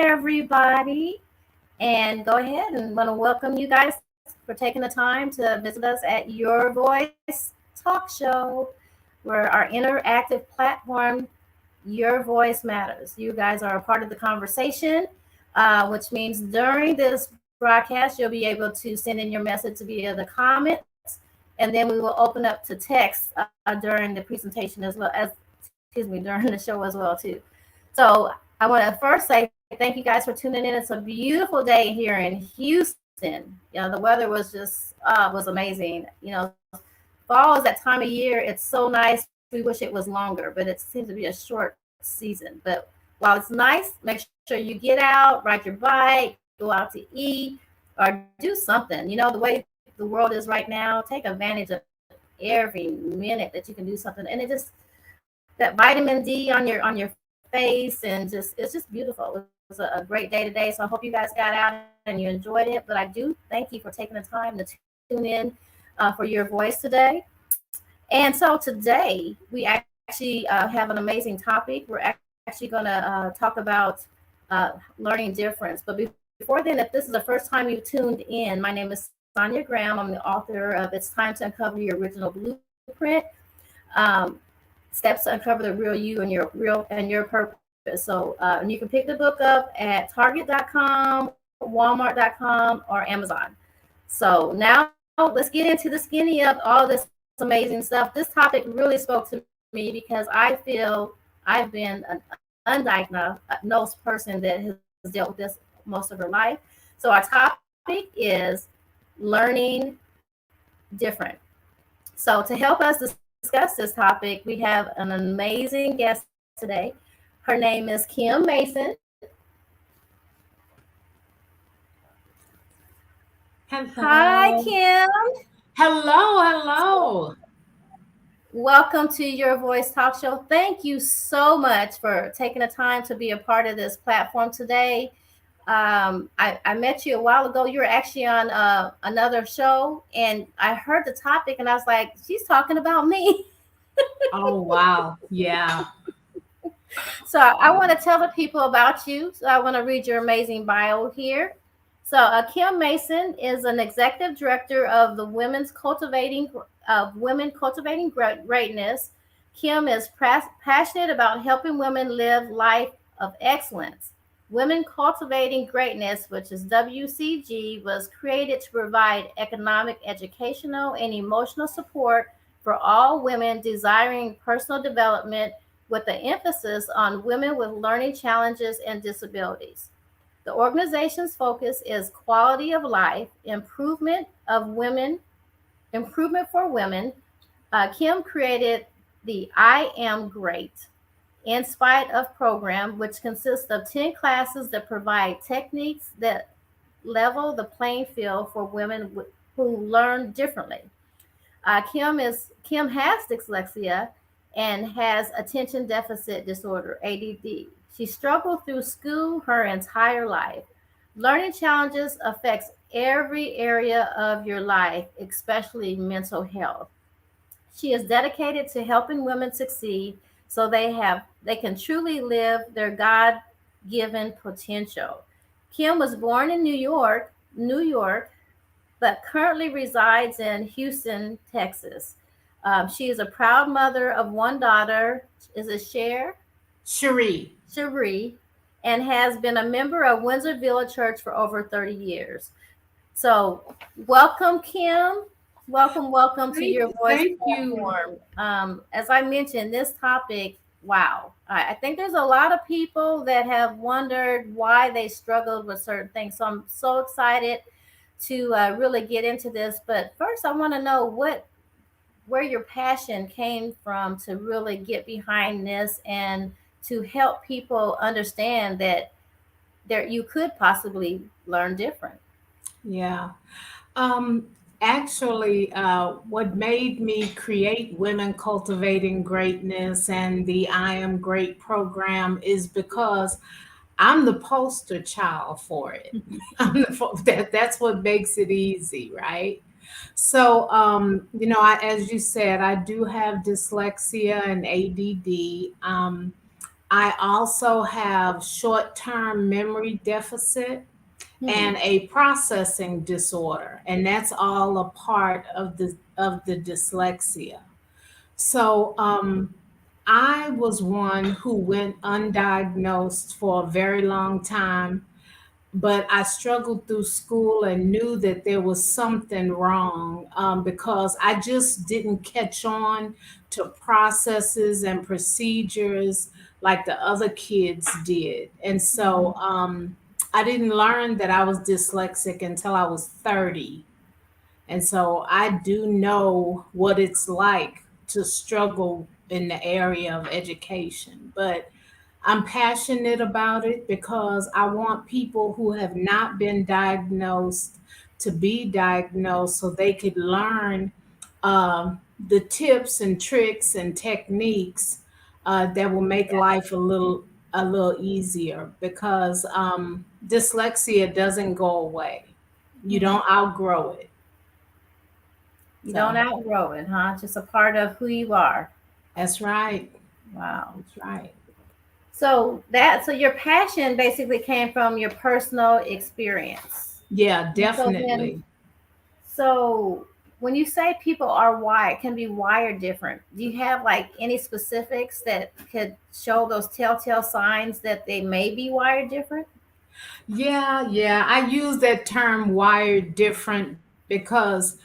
everybody. And go ahead and want to welcome you guys for taking the time to visit us at Your Voice Talk Show, where our interactive platform, Your Voice Matters. You guys are a part of the conversation, which means during this broadcast, you'll be able to send in your message via the comments, and then we will open up to text during the presentation during the show as well too. So I want to first say thank you guys for tuning in. It's a beautiful day here in Houston. The weather was amazing. Fall is that time of year. It's so nice. We wish it was longer, but it seems to be a short season. But while it's nice, make sure you get out, ride your bike, go out to eat, or do something. The way the world is right now, take advantage of every minute that you can do something, and that vitamin D on your face, and it's just beautiful. It was a great day today, so I hope you guys got out and you enjoyed it. But I do thank you for taking the time to tune in for your voice today. And so today we actually have an amazing topic. We're actually going to talk about learning difference. But before then, if this is the first time you tuned in, my name is Sonia Graham. I'm the author of It's Time to Uncover Your Original Blueprint. Steps to uncover the real you and your purpose. So and you can pick the book up at Target.com, Walmart.com, or Amazon. So now let's get into the skinny of all this amazing stuff. This topic really spoke to me because I feel I've been an undiagnosed person that has dealt with this most of her life. So our topic is learning different. So to help us discuss this topic, we have an amazing guest today. Her name is Kim Mason. Hi, Hello. Kim. Hello. Welcome to Your Voice Talk Show. Thank you so much for taking the time to be a part of this platform today. I met you a while ago. You were actually on another show, and I heard the topic, and I was like, she's talking about me. Oh, wow. Yeah. So I want to tell the people about you. So I want to read your amazing bio here. So Kim Mason is an executive director of the Women Cultivating Greatness. Kim is passionate about helping women live life of excellence. Women Cultivating Greatness, which is WCG, was created to provide economic, educational, and emotional support for all women desiring personal development with the emphasis on women with learning challenges and disabilities. The organization's focus is quality of life, improvement for women. Kim created the I Am Great in Spite of program, which consists of 10 classes that provide techniques that level the playing field for women who learn differently. Kim has dyslexia and has attention deficit disorder (ADD). She struggled through school her entire life. Learning challenges affects every area of your life, especially mental health. She is dedicated to helping women succeed so they can truly live their God-given potential. Kim was born in New York, but currently resides in Houston, Texas. She is a proud mother of one daughter. Is it Cherie. Cherie, and has been a member of Windsor Village Church for over 30 years. So, welcome, Kim. Welcome to your voice Thank you. platform. As I mentioned, this topic, wow. I think there's a lot of people that have wondered why they struggled with certain things. So, I'm so excited to really get into this. But first, I want to know where your passion came from to really get behind this and to help people understand that you could possibly learn different. Yeah. Um, what made me create Women Cultivating Greatness and the I Am Great program is because I'm the poster child for it. That's what makes it easy, right? So, as you said, I do have dyslexia and ADD. I also have short term memory deficit Hmm. and a processing disorder, and that's all a part of the dyslexia. So I was one who went undiagnosed for a very long time, but I struggled through school and knew that there was something wrong, because I just didn't catch on to processes and procedures like the other kids did. And so I didn't learn that I was dyslexic until I was 30. And so I do know what it's like to struggle in the area of education. But I'm passionate about it because I want people who have not been diagnosed to be diagnosed so they could learn the tips and tricks and techniques that will make life a little easier, because dyslexia doesn't go away. You Hmm. don't outgrow it. You don't So outgrow it, huh? It's just a part of who you are. that's right. Wow. That's right. So your passion basically came from your personal experience. Yeah, And so then, definitely. so when you say people are wired, can be wired different, do you have like any specifics that could show those telltale signs that they may be wired different? Yeah, yeah. I use that term wired different because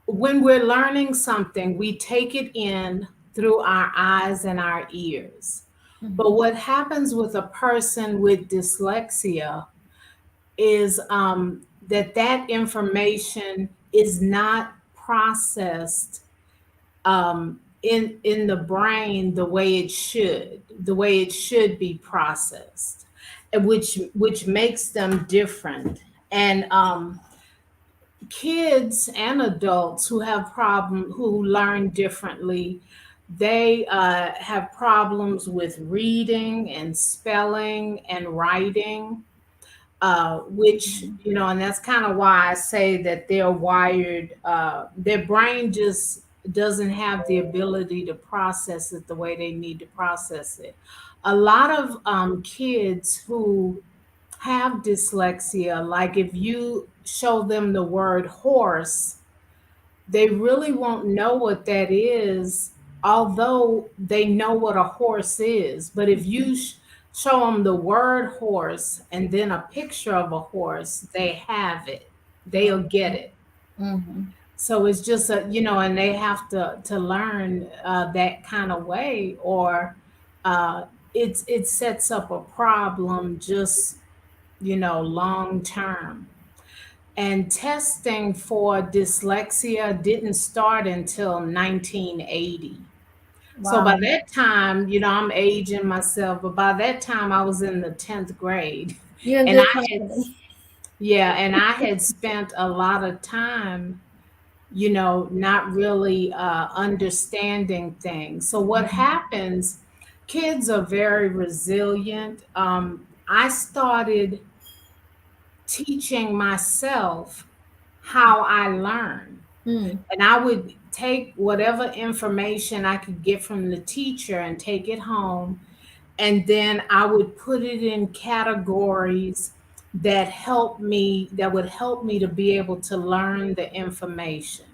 when we're learning something, we take it in through our eyes and our ears. But Hmm. what happens with a person with dyslexia is that information is not processed in the brain the way it should be processed, and which makes them different. And kids and adults who learn differently, they have problems with reading and spelling and writing, which, Hmm. and that's kind of why I say that they're wired. Their brain just doesn't have the ability to process it the way they need to process it. A lot of kids who have dyslexia, like if you show them the word horse, they really won't know what that is, although they know what a horse is. But if you show them the word horse and then a picture of a horse, they have it. They'll get it. Hmm. So it's just and they have to learn that kind of way, or uh, it sets up a problem just long term. And testing for dyslexia didn't start until 1980. So by Wow. that time, I'm aging myself, but by that time I was in the 10th grade. You're in And good I had, company. yeah, and I had spent a lot of time, not really understanding things. So what happens, kids are very resilient. I started teaching myself how I learn. Mm. And I would take whatever information I could get from the teacher and take it home. And then I would put it in categories that would help me to be able to learn the information.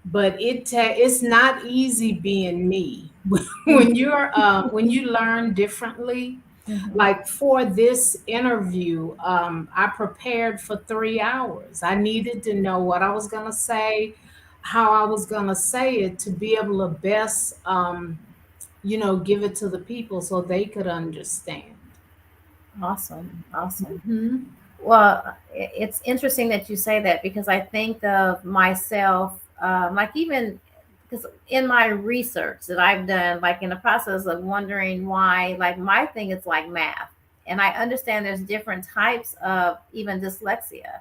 But it's not easy being me. When you learn differently, Hmm. like for this interview, I prepared for 3 hours. I needed to know what I was going to say, how I was going to say it, to be able to best, give it to the people so they could understand. Awesome. Awesome. Hmm. Well, it's interesting that you say that because I think of myself, like even because in my research that I've done, like in the process of wondering why, like my thing is like math. And I understand there's different types of even dyslexia,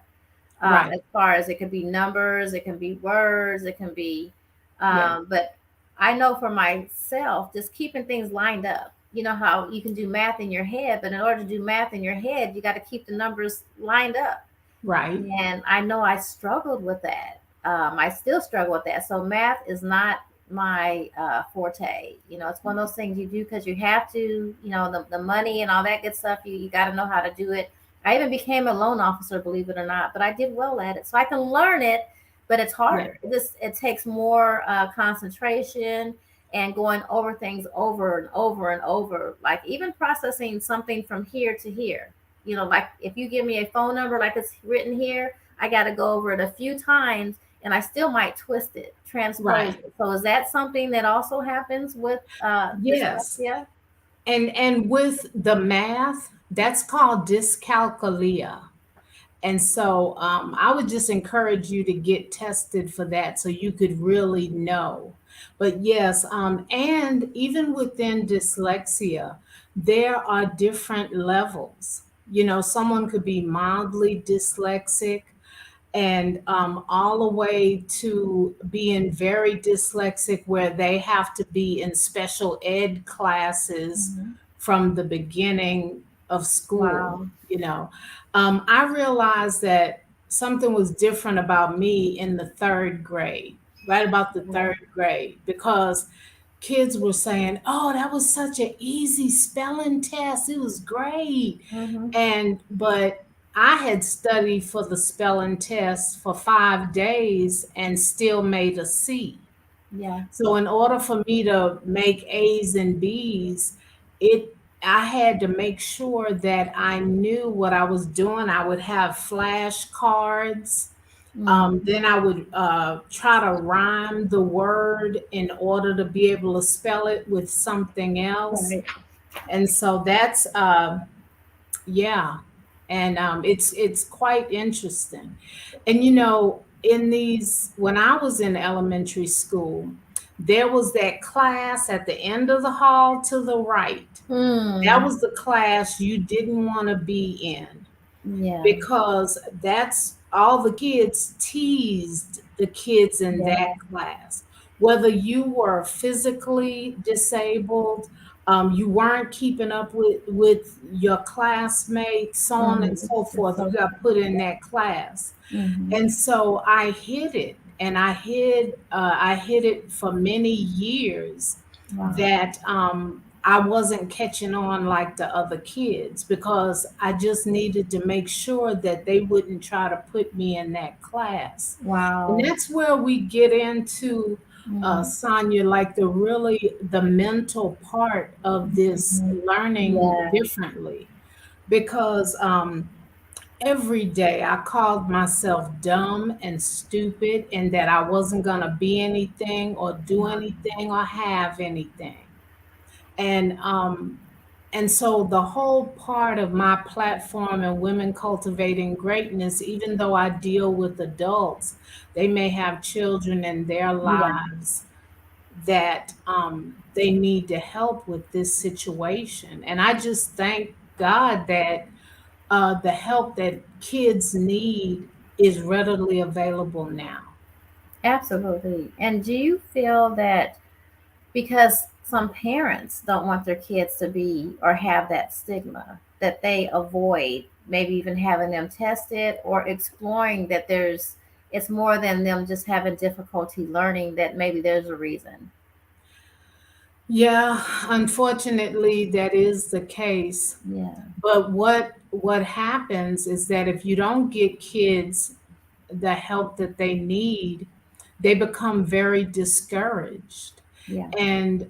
Right. as far as it could be numbers, it can be words, it can be, Yeah. but I know for myself, just keeping things lined up. You know how you can do math in your head, but in order to do math in your head, you got to keep the numbers lined up. Right. And I know I struggled with that. I still struggle with that. So math is not. my forte. You know, it's one of those things you do because you have to. You know, the money and all that good stuff. You got to know how to do it. I even became a loan officer, believe it or not, but I did well at it, so I can learn it. But it's Yeah. harder. It takes more concentration and going over things over and over and over. Like even processing something from here to here. You know, like if you give me a phone number like it's written here, I got to go over it a few times and I still might twist it, transpose Right. it. So is that something that also happens with Yes. dyslexia? And with the math, that's called dyscalculia. And so I would just encourage you to get tested for that so you could really know. But yes, and even within dyslexia, there are different levels. You know, someone could be mildly dyslexic and all the way to being very dyslexic where they have to be in special ed classes Mhm. from the beginning of school. Wow. You know, I realized that something was different about me in the third grade, right about the Yeah. third grade, because kids were saying, "Oh, that was such an easy spelling test. It was great." Hmm. But I had studied for the spelling test for 5 days and still made a C. Yeah. So in order for me to make A's and B's, it I had to make sure that I knew what I was doing. I would have flashcards. Hmm. Then I would try to rhyme the word in order to be able to spell it with something else. Right. And so that's yeah, and it's quite interesting. And you know, in these when I was in elementary school, there was that class at the end of the hall to the right. That Hmm. was the class you didn't want to be in Yeah. because that's all the kids teased the kids in that Yeah. class. Whether you were physically disabled, you weren't keeping up with your classmates, so on Hmm. and so It's forth, you so got put in that class. hmm. And so I hid it, and I hid it for many years Wow. that I wasn't catching on like the other kids because I just needed to make sure that they wouldn't try to put me in that class. And Wow. that's where we get into Mm. Sonia, like the mental part of this Mhm. learning Yeah. differently, because every day I called myself dumb and stupid and that I wasn't going to be anything or do Wow. anything or have anything. And and so the whole part of my platform and women cultivating greatness, even though I deal with adults, they may have children in their Yeah. lives that they need to help with this situation. And I just thank God that the help that kids need is readily available now. Absolutely. And do you feel that because some parents don't want their kids to be or have that stigma, that they avoid maybe even having them tested or exploring that it's more than them just having difficulty learning, that maybe there's a reason? Yeah, unfortunately, that is the case. Yeah. But what happens is that if you don't get kids the help that they need, they become very discouraged. Yeah. And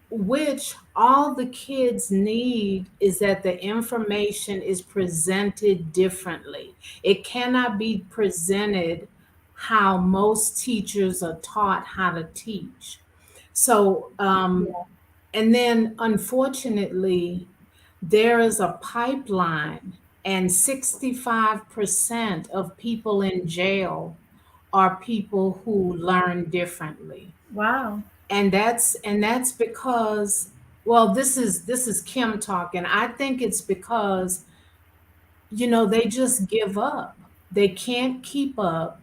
which all the kids need is that the information is presented differently. It cannot be presented how most teachers are taught how to teach. So, Yeah. and then unfortunately, there is a pipeline, and 65% of people in jail are people who learn differently. Wow. And that's because, well, this is Kim talking. I think it's because they just give up. They can't keep up.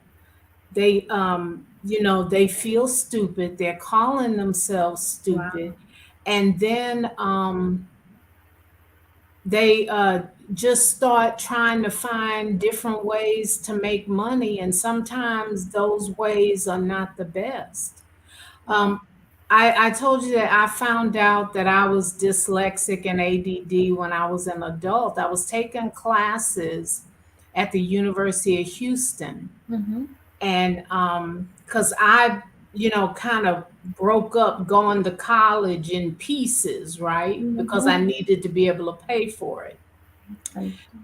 They feel stupid. They're calling themselves Wow. stupid. And then they just start trying to find different ways to make money, and sometimes those ways are not the best. Um, I told you that I found out that I was dyslexic and ADD when I was an adult. I was taking classes at the University of Houston, Mm-hmm. and because I, kind of broke up going to college in pieces, right? Because I Mm-hmm. needed to be able to pay for it.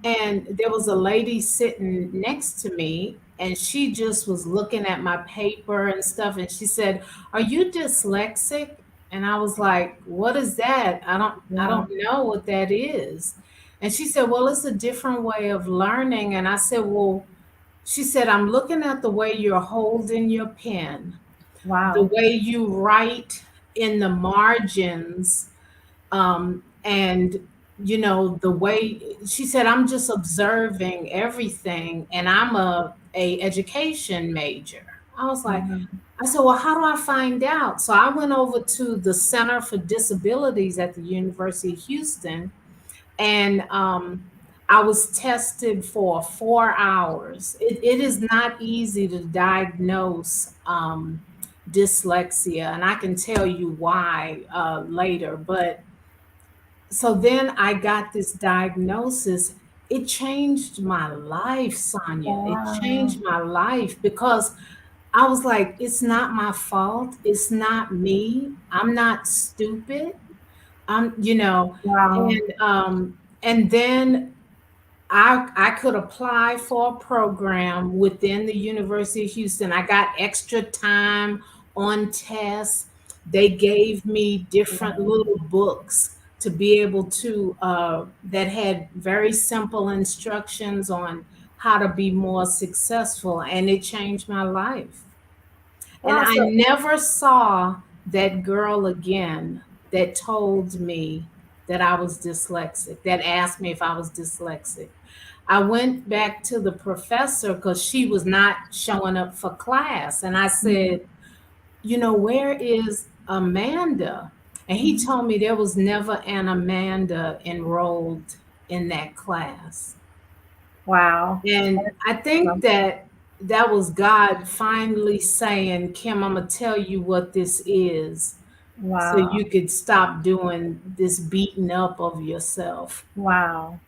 And there was a lady sitting next to me, and she just was looking at my paper and stuff. And she said, "Are you dyslexic?" And I was like, "What is that? I Wow. don't know what that is." And she said, "Well, it's a different way of learning." And I said, "Well," she said, "I'm looking at the way you're holding your pen, the Wow. way you write in the margins, and the way," she said, "I'm just observing everything, and I'm a education major." I was like, Wow. I said, "Well, how do I find out?" So I went over to the Center for Disabilities at the University of Houston, and I was tested for 4 hours. It is not easy to diagnose dyslexia, and I can tell you why later. But so then I got this diagnosis. It changed my life, Sonia. It Wow. changed my life because I was like, it's not my fault. It's not me. I'm not stupid. I'm, Wow. and then I could apply for a program within the University of Houston. I got extra time on tests. They gave me different little books to be able to, that had very simple instructions on how to be more successful, and it changed my life. And Wow. I So never saw that girl again that told me that I was dyslexic, that asked me if I was dyslexic. I went back to the professor because she was not showing up for class. And I mhm, said, "Where is Amanda?" And he mhm. told me there was never an Amanda enrolled in that class. Wow. And I think that that was God finally saying, "Kim, I'm going to tell you what this is so Wow. you could stop doing this beating up of yourself." Wow.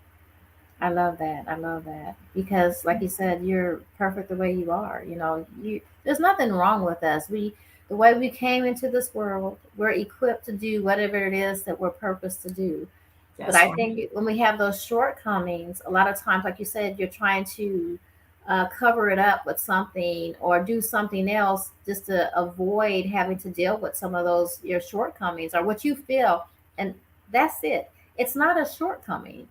I love that. I love that. Because like you said, you're perfect the way you are. There's nothing wrong with us. The way we came into this world, we're equipped to do whatever it is that we're purposed to do. But That's I right. think when we have those shortcomings, a lot of times, like you said, you're trying to cover it up with something or do something else just to avoid having to deal with some of those your shortcomings or what you feel. And that's it. It's not a shortcoming.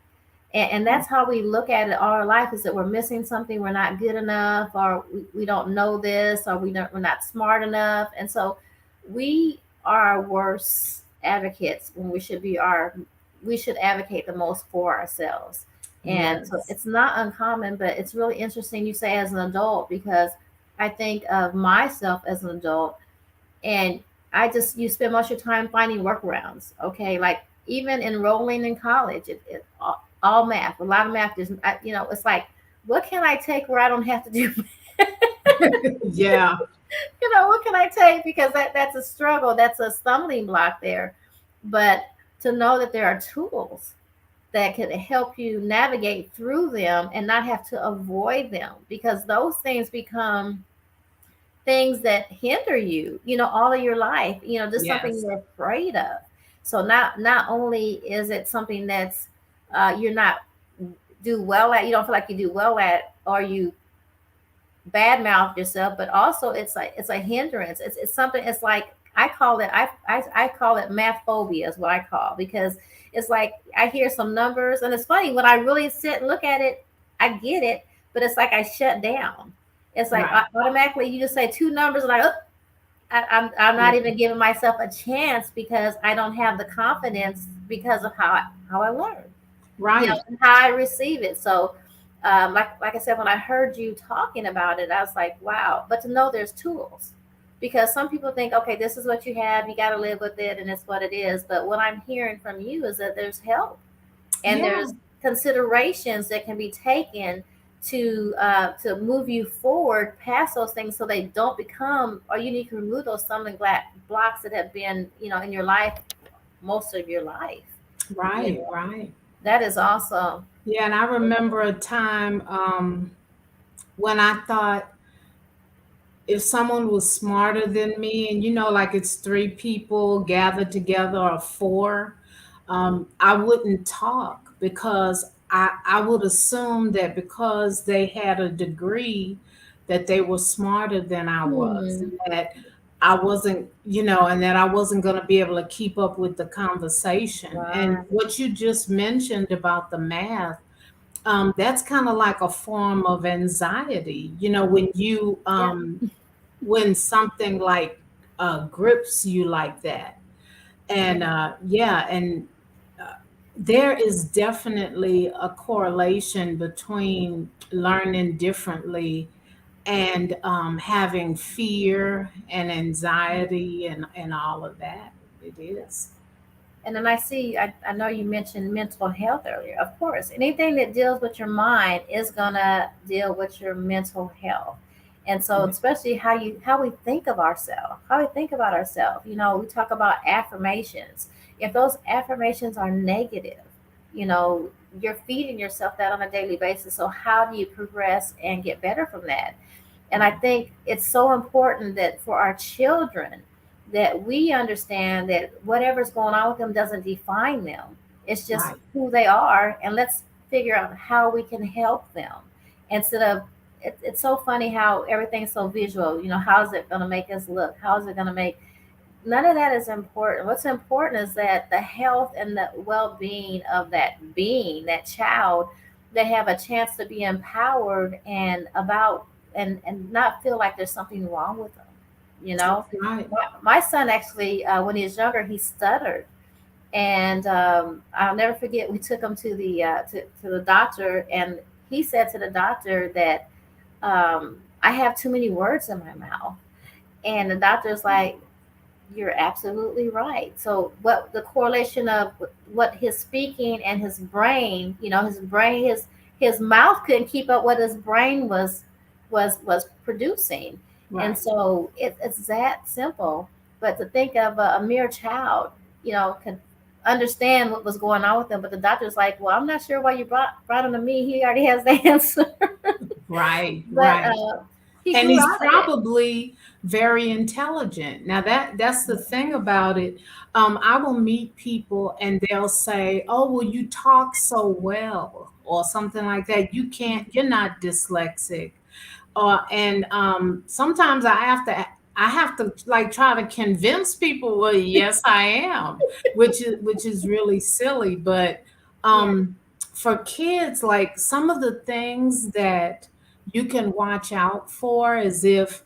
And that's how we look at it all our life, is that we're missing something, we're not good enough, or we don't know this, or we're not smart enough. And so we are our worst advocates when we should advocate the most for ourselves. And so Yes. it's not uncommon, but it's really interesting you say as an adult, because I think of myself as an adult, and you spend most of your time finding workarounds. Okay, like even enrolling in college, all math, a lot of math. It's like, what can I take where I don't have to do? Yeah. What can I take, because that's a struggle, that's a stumbling block there. But to know that there are tools that can help you navigate through them and not have to avoid them, because those things become things that hinder you, all of your life, just something Yes. you're afraid of. So not only is it something that's you're not do well at, you don't feel like you do well at, or you badmouth yourself, but also it's a hindrance. It's something. It's like I call it math phobia is what I call, because it's like I hear some numbers, and it's funny when I really sit and look at it, I get it, but it's like I shut down. It's like Right. automatically you just say two numbers, and I'm Yeah. not even giving myself a chance, because I don't have the confidence, because of how I learn, Right. and how I receive it. So, like I said, when I heard you talking about it, I was like, wow. But to know there's tools, because some people think, okay, this is what you have, you got to live with it, and it's what it is. But what I'm hearing from you is that there's help, and Yeah. there's considerations that can be taken to move you forward past those things so they don't become, or you need to remove those stumbling blocks that have been, in your life most of your life. You Right, know, right. that is awesome. Yeah, and I remember a time when I thought if someone was smarter than me, and like it's three people gathered together or four, I wouldn't talk because I would assume that because they had a degree, that they were smarter than I was, Hmm. and that I wasn't, and that I wasn't going to be able to keep up with the conversation. And Right. what you just mentioned about the math, that's kind of like a form of anxiety, Yeah. when something like grips you like that. Yeah. And yeah, and uh, there is definitely a correlation between learning differently and having fear and anxiety and all of that. It is. And then I know you mentioned mental health earlier. Of course, anything that deals with your mind is gonna deal with your mental health. And so, especially how we think of ourselves, how we think about ourselves. We talk about affirmations. If those affirmations are negative, you know, you're feeding yourself that on a daily basis. So how do you progress and get better from that? And I think it's so important that for our children that we understand that whatever's going on with them doesn't define them. It's just Right. who they are, and let's figure out how we can help them instead of. It's so funny how everything's so visual. How is it going to make us look? How is it going to make? None of that is important. What's important is that the health and the well-being of that being, that child, they have a chance to be empowered and about and not feel like there's something wrong with them. You know, Right. my son actually, when he was younger, he stuttered, and I'll never forget. We took him to the doctor, and he said to the doctor that I have too many words in my mouth, and the doctor's like, "You're absolutely right." So, what the correlation of what his speaking and his brain, his brain, his mouth couldn't keep up what his brain was producing, and Right. so it's that simple. But to think of a mere child, could understand what was going on with him, but the doctor's like, "Well, I'm not sure why you brought him to me. He already has the answer." Right. But Right. he And grew he's out of it. probably very intelligent. Now that's the thing about it. I will meet people and they'll say, "Oh, well, you talk so well," or something like that. You're not dyslexic. And sometimes I have to like try to convince people, well, yes, I am, which is really silly. But Yeah. for kids, like some of the things that you can watch out for is if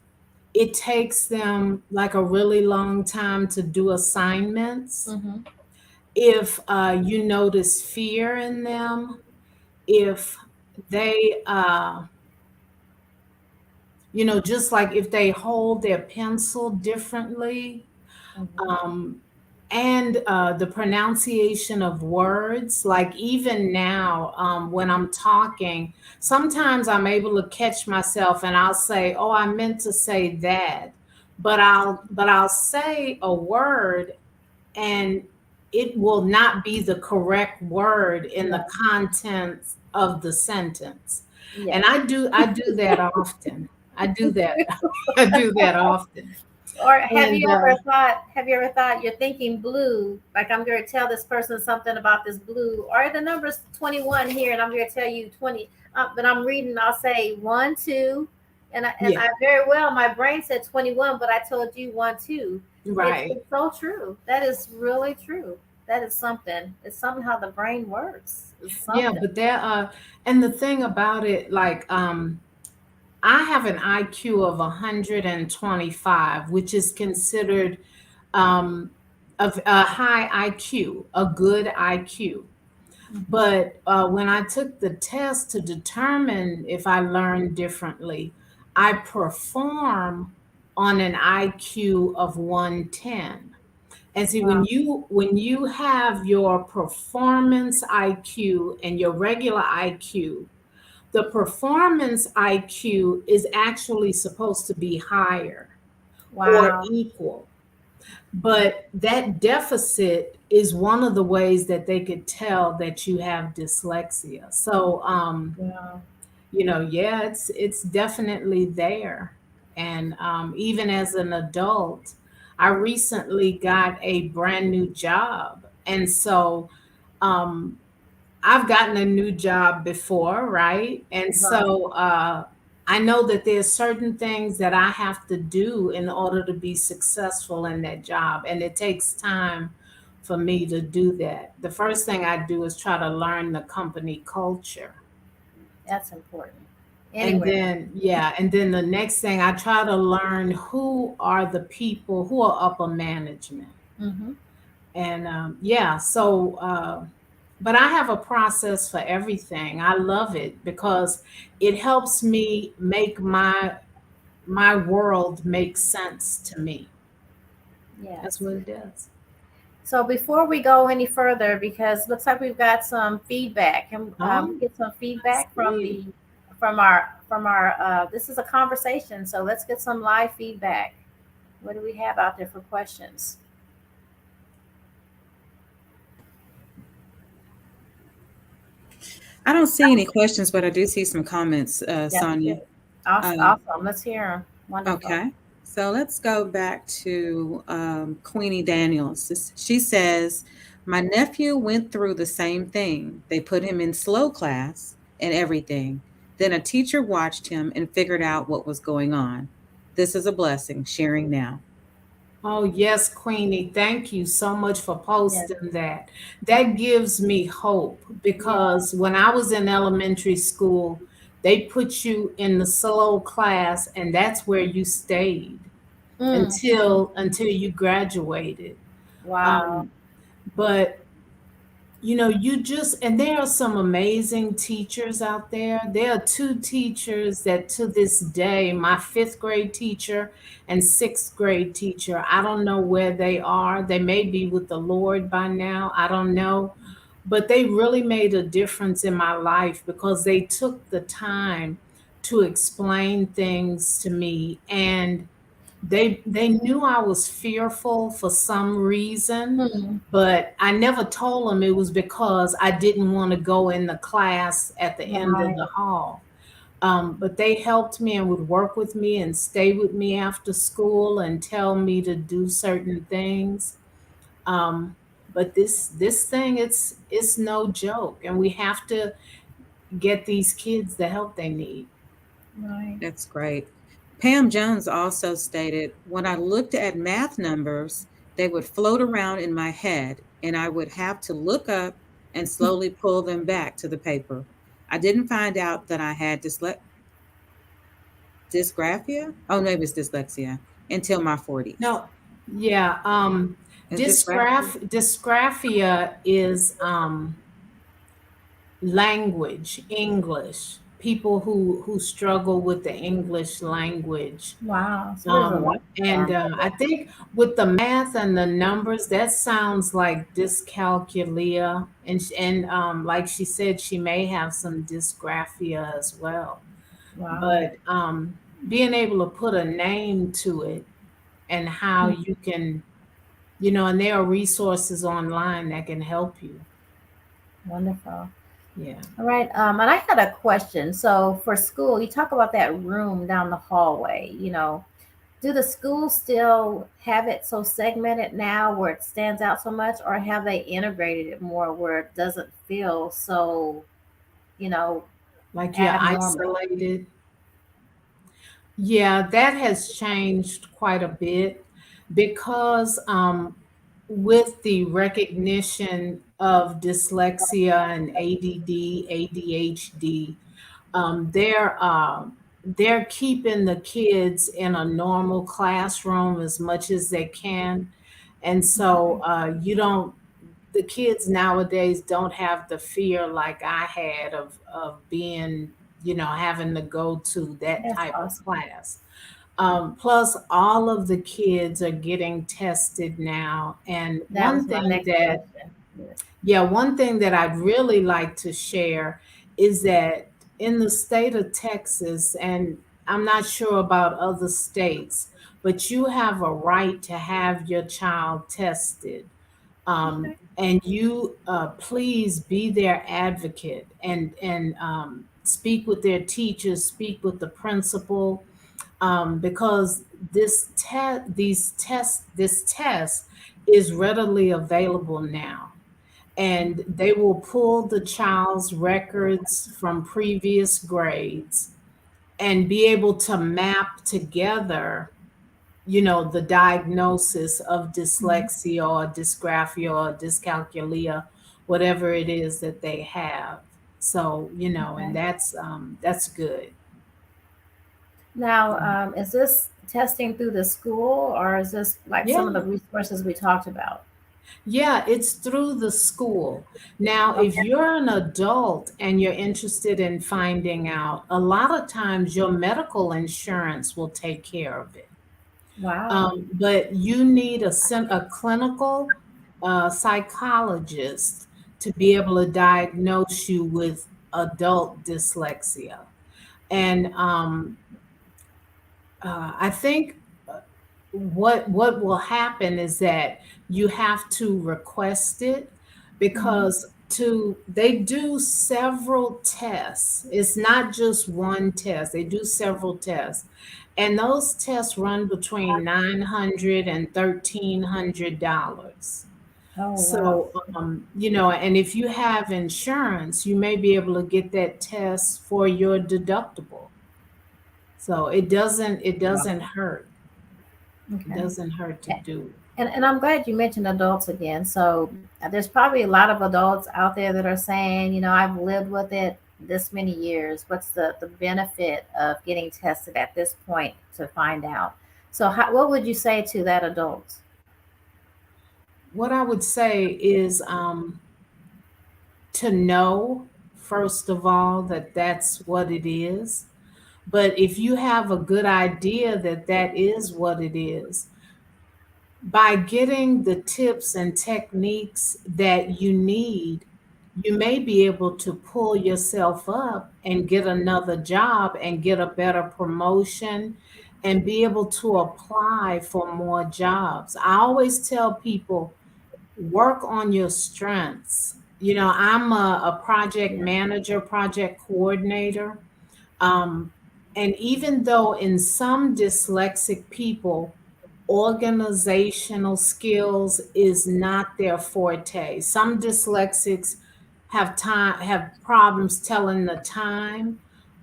it takes them like a really long time to do assignments, Hmm. if you notice fear in them, if they just like if they hold their pencil differently, Hmm. um, and the pronunciation of words, like even now, when I'm talking, sometimes I'm able to catch myself and I'll say, "Oh, I meant to say that," but I'll say a word and it will not be the correct word in the Right. contents of the sentence. And Yes. I do that often. I do that. I do that often. Or have And you ever thought, you're thinking blue, like I'm going to tell this person something about this blue, or the number's 21 here, and I'm going to tell you 20, but I'm reading, I'll say 1, 2, and yeah, I very well, my brain said 21, but I told you 1, 2. right. It's so true. That is really true. That is something. It's something how the brain works. It's Yeah, something. but and the thing about it, like I have an IQ of 125, which is considered um of a high IQ, a good IQ. Mhm. But when I took the test to determine if I learned differently, I perform on an IQ of 110. And see, when Wow. you have your performance IQ and your regular IQ, The performance IQ is actually supposed to be higher or Wow. equal. But that deficit is one of the ways that they could tell that you have dyslexia. So, Yeah. yeah, it's definitely there. And even as an adult, I recently got a brand new job, and so um, I've gotten a new job before, right? And Right. so I know that there's certain things that I have to do in order to be successful in that job, and it takes time for me to do that. The first thing I do is try to learn the company culture. That's important. And Anywhere. then, yeah, and then the next thing I try to learn who are the people who are upper management. Mm-hmm. And yeah, so, but I have a process for everything. I love it because it helps me make my world make sense to me. That's Yes. what it does. So before we go any further, because looks like we've got some feedback, and we Oh, get some I feedback from see. the from our. This is a conversation, so let's get some live feedback. What do we have out there for questions? I don't see any questions, but I do see some comments, That's Sonia. good. Awesome. Um, Awesome. Let's hear 'em. Wonderful. okay. So let's go back to Queenie Daniels. She says, my nephew went through the same thing. They put him in slow class and everything. Then a teacher watched him and figured out what was going on. This is a blessing, sharing now. Oh, yes, Queenie. Thank you so much for Yes. posting that. That gives me hope Yeah. because when I was in elementary school, they put you in the slow class and that's where you stayed Mm. until you graduated. Wow. Um, but you just, and there are some amazing teachers out there. There are two teachers that to this day, my fifth grade teacher and sixth grade teacher, I don't know where they are. They may be with the Lord by now. I don't know. But they really made a difference in my life because they took the time to explain things to me, and they knew I was fearful for some reason, Mm. but I never told them it was because I didn't want to go in the class at the end of the Right. hall. But they helped me and would work with me and stay with me after school and tell me to do certain things. Um, but this thing, it's no joke, and we have to get these kids the help they need. Right. That's great. Pam Jones also stated, when I looked at math numbers, they would float around in my head and I would have to look up and slowly pull them back to the paper. I didn't find out that I had dysgraphia. Oh, maybe it's dyslexia until my 40s. No, yeah. Is dysgraphia? Dysgraphia is language, English. People who struggle with the English language. Wow. So there's a lot of And terms. I think with the math and the numbers, that sounds like dyscalculia, and like she said, she may have some dysgraphia as well. Wow. But being able to put a name to it and how Mm. you can, and there are resources online that can help you. Wonderful. Yeah. All right. And I had a question. So for school, you talk about that room down the hallway. Do the schools still have it so segmented now where it stands out so much, or have they integrated it more where it doesn't feel so, you know, Like you're abnormal? isolated. Yeah, that has changed quite a bit because with the recognition of dyslexia and ADD, ADHD, they're keeping the kids in a normal classroom as much as they can, and so you don't. The kids nowadays don't have the fear like I had of being, having to go to that That's type of awesome. class. Plus, all of the kids are getting tested now, and That was my next question. Yes. one thing that I'd really like to share is that in the state of Texas, and I'm not sure about other states, but you have a right to have your child tested. Okay. And you please be their advocate and speak with their teachers, speak with the principal, because this test is readily available now, and they will pull the child's records from previous grades and be able to map together, the diagnosis of Mhm. dyslexia or dysgraphia or dyscalculia, whatever it is that they have. So, and Okay. that's good. Now, is this testing through the school or is this like Yeah. some of the resources we talked about? Yeah, it's through the school. Now, if Okay. you're an adult and you're interested in finding out, a lot of times your medical insurance will take care of it. Wow. But you need a clinical psychologist to be able to diagnose you with adult dyslexia. And I think what will happen is that you have to request it, Mhm. because they do several tests. It's not just one test. They do several tests. And those tests run between 900 and $1,300. Oh, wow. So, and if you have insurance, you may be able to get that test for your deductible. So it doesn't hurt. It Okay. doesn't hurt to do. And I'm glad you mentioned adults again. So there's probably a lot of adults out there that are saying, I've lived with it this many years. What's the benefit of getting tested at this point to find out? So what would you say to that adult? What I would say is to know, first of all, that that's what it is. But if you have a good idea that that is what it is, by getting the tips and techniques that you need, you may be able to pull yourself up and get another job and get a better promotion and be able to apply for more jobs. I always tell people, work on your strengths. I'm a project Yeah. manager, project coordinator. Um, and even though in some dyslexic people, organizational skills is not their forte. Some dyslexics have problems telling the time,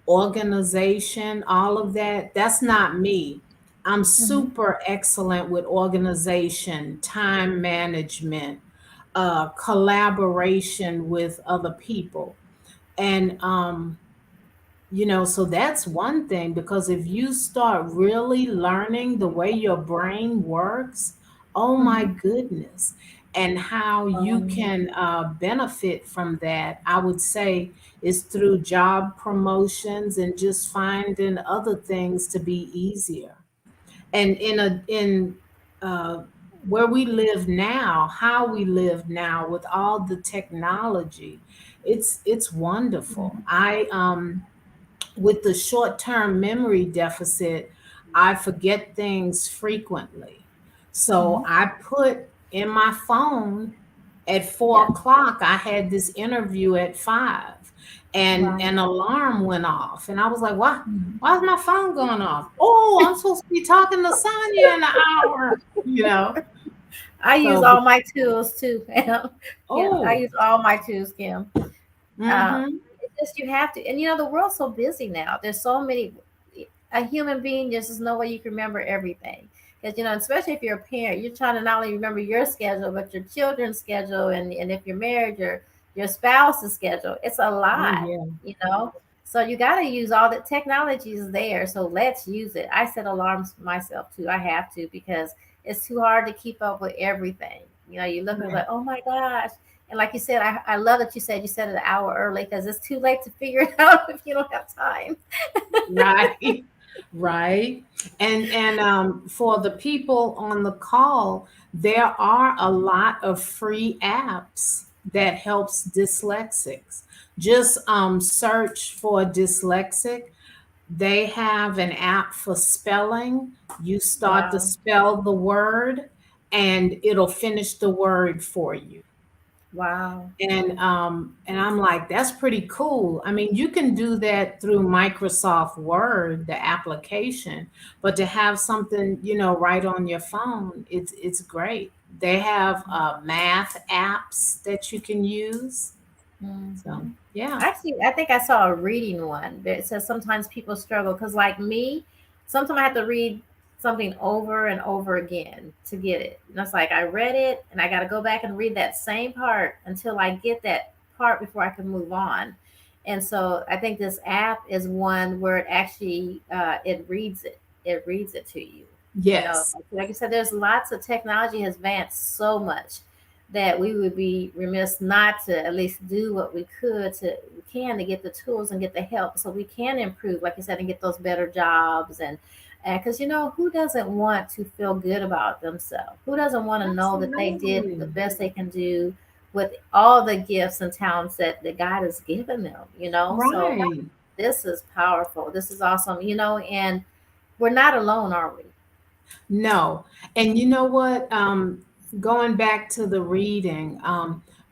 organization, all of that. That's not me. I'm Hmm. super excellent with organization, time management, collaboration with other people. And so that's one thing, because if you start really learning the way your brain works, oh my Hmm. goodness, and how you Um, can benefit from that, I would say, is through job promotions and just finding other things to be easier. And in uh, where we live now, how we live now with all the technology, it's wonderful. mhm. I with the short term memory deficit, I forget things frequently. So Mhm. I put in my phone at Yeah. 4 o'clock, I had this interview at 5, and Right. an alarm went off. And I was like, Mhm. why is my phone going off? Oh, I'm supposed to be talking to Sonia in an hour, you know? I use So, all my tools too, Kim. Kim, I oh, use all my tools, Kim. Uh, mm-hmm. it's just you have to, and the world's so busy now. There's so many. A human being, there's just no way you can remember everything. Because especially if you're a parent, you're trying to not only remember your schedule, but your children's schedule, and if you're married, your spouse's schedule. It's a Oh, lot, yeah. you know. So you got to use all the technology is there. So let's use it. I set alarms myself too. I have to because it's too hard to keep up with everything. You look at it Yeah. like, oh my gosh. And like you said, I love that you said it an hour early because it's too late to figure it out if you don't have time. Right. Right. And for the people on the call, there are a lot of free apps that helps dyslexics. Just search for dyslexic. They have an app for spelling. You start to Wow. spell the word and it'll finish the word for you. Wow. And I'm like, that's pretty cool. I mean, you can do that through Microsoft Word, the application, but to have something, right on your phone, it's great. They have math apps that you can use. So, Mhm. yeah. Actually, I think I saw a reading one that says sometimes people struggle because, like me, sometimes I have to read something over and over again to get it. And it's like I read it and I got to go back and read that same part until I get that part before I can move on. And so I think this app is one where it actually it reads it. It reads it to you. You know, Yes. like you said, there's lots of technology has advanced so much that we would be remiss not to at least do what we can to get the tools and get the help so we can improve, like you said, and get those better jobs and because who doesn't want to feel good about themselves? Who doesn't want to know that they did the Absolutely. best they can do with all the gifts and talents that God has given them? So Right. this is powerful. This is awesome. And we're not alone, are we? No. And you know what? Going back to the reading,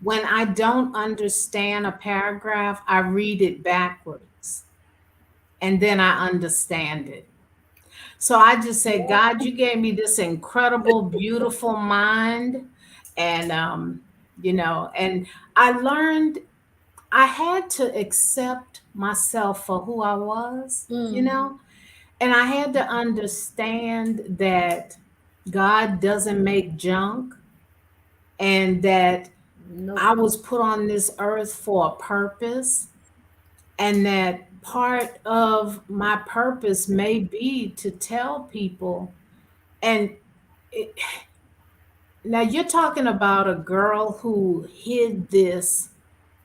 when I don't understand a paragraph, I read it backwards and then I understand it. So I just say, God, you gave me this incredible, beautiful mind. And, and I learned I had to accept myself for who I was. Mm. And I had to understand that God doesn't make junk and that Nope. I was put on this earth for a purpose and that part of my purpose may be to tell people and it, now you're talking about a girl who hid this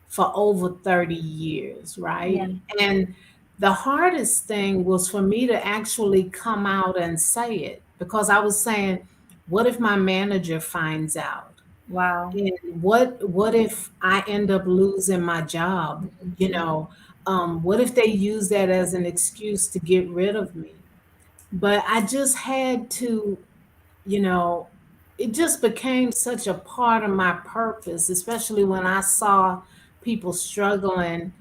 for over 30 years, Yeah. right? And the hardest thing was for me to actually come out and say it because I was saying, what if my manager finds out? Wow. And what if I end up losing my job? You Mhm. know, what if they use that as an excuse to get rid of me? But I just had to, you know, it just became such a part of my purpose, especially when I saw people struggling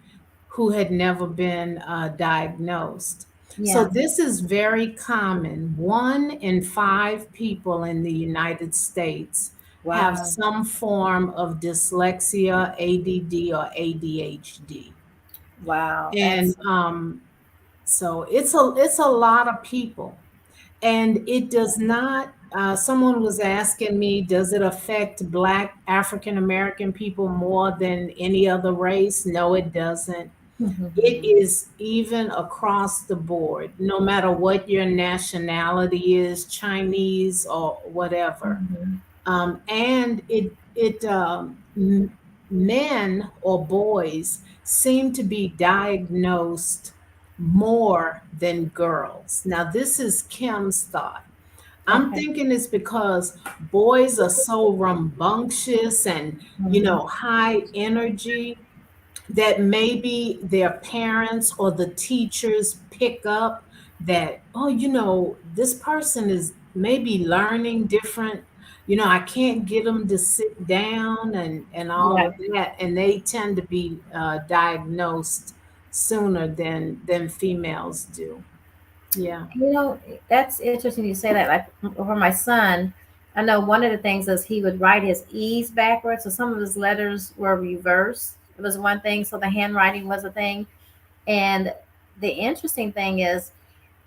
who had never been diagnosed. So, Yeah. this is very common. 1 in 5 people in the United States have Wow. some form of dyslexia, ADD, or ADHD. Wow. And That's so it's a lot of people. And it does not, someone was asking me, does it affect Black African American people more than any other race? No, it doesn't. It Mhm. is even across the board, no matter what your nationality is, Chinese or whatever. Mhm. And men or boys seem to be diagnosed more than girls. Now, this is Kim's thought. I'm Okay. thinking it's because boys are so rambunctious and, Mhm. high energy that maybe their parents or the teachers pick up that, oh, this person is maybe learning different. I can't get them to sit down and all Yeah. of that, and they tend to be diagnosed sooner than females do. Yeah. That's interesting you say that. Like for my son, I know one of the things is he would write his E's backwards, so some of his letters were reversed. It was one thing, so the handwriting was a thing. And the interesting thing is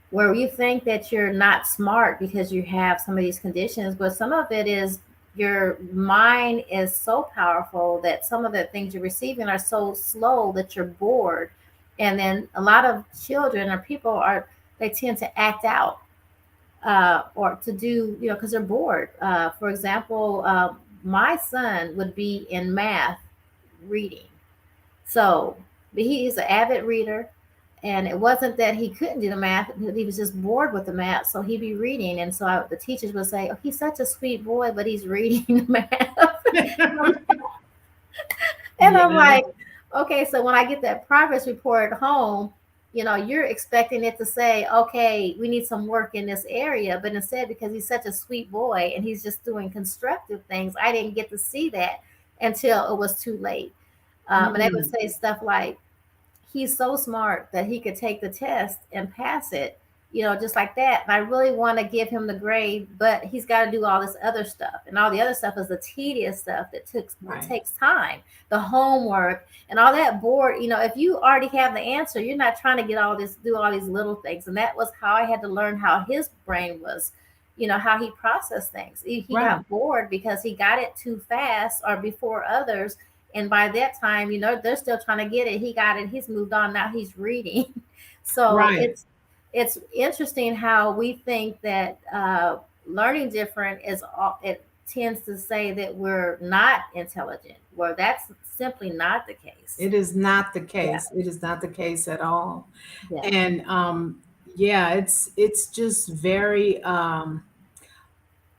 where you think that you're not smart because you have some of these conditions, but some of it is your mind is so powerful that some of the things you're receiving are so slow that you're bored. And then a lot of children or people they tend to act out or to do, because they're bored. For example, my son would be in math reading. So but he is an avid reader, and it wasn't that he couldn't do the math; he was just bored with the math. So he'd be reading, and so the teachers would say, "Oh, he's such a sweet boy, but he's reading the math." And I'm Yeah. like, Okay, so when I get that progress report home, you're expecting it to say, okay, we need some work in this area. But instead, because he's such a sweet boy and he's just doing constructive things, I didn't get to see that until it was too late. And they would Mm, say stuff like, he's so smart that he could take the test and pass it, just like that. And I really want to give him the grade, but he's got to do all this other stuff. And all the other stuff is the tedious stuff that right. takes time, the homework and all that board. If you already have the answer, you're not trying to do all these little things. And that was how I had to learn how his brain was, how he processed things. He Right. got bored because he got it too fast or before others, and by that time, they're still trying to get it. He got it. He's moved on. Now he's reading. So Right. it's interesting how we think that learning different is all. It tends to say that we're not intelligent, where that's simply not the case. It is not the Yeah. case. It is not the case at all. Yeah. And yeah, it's just very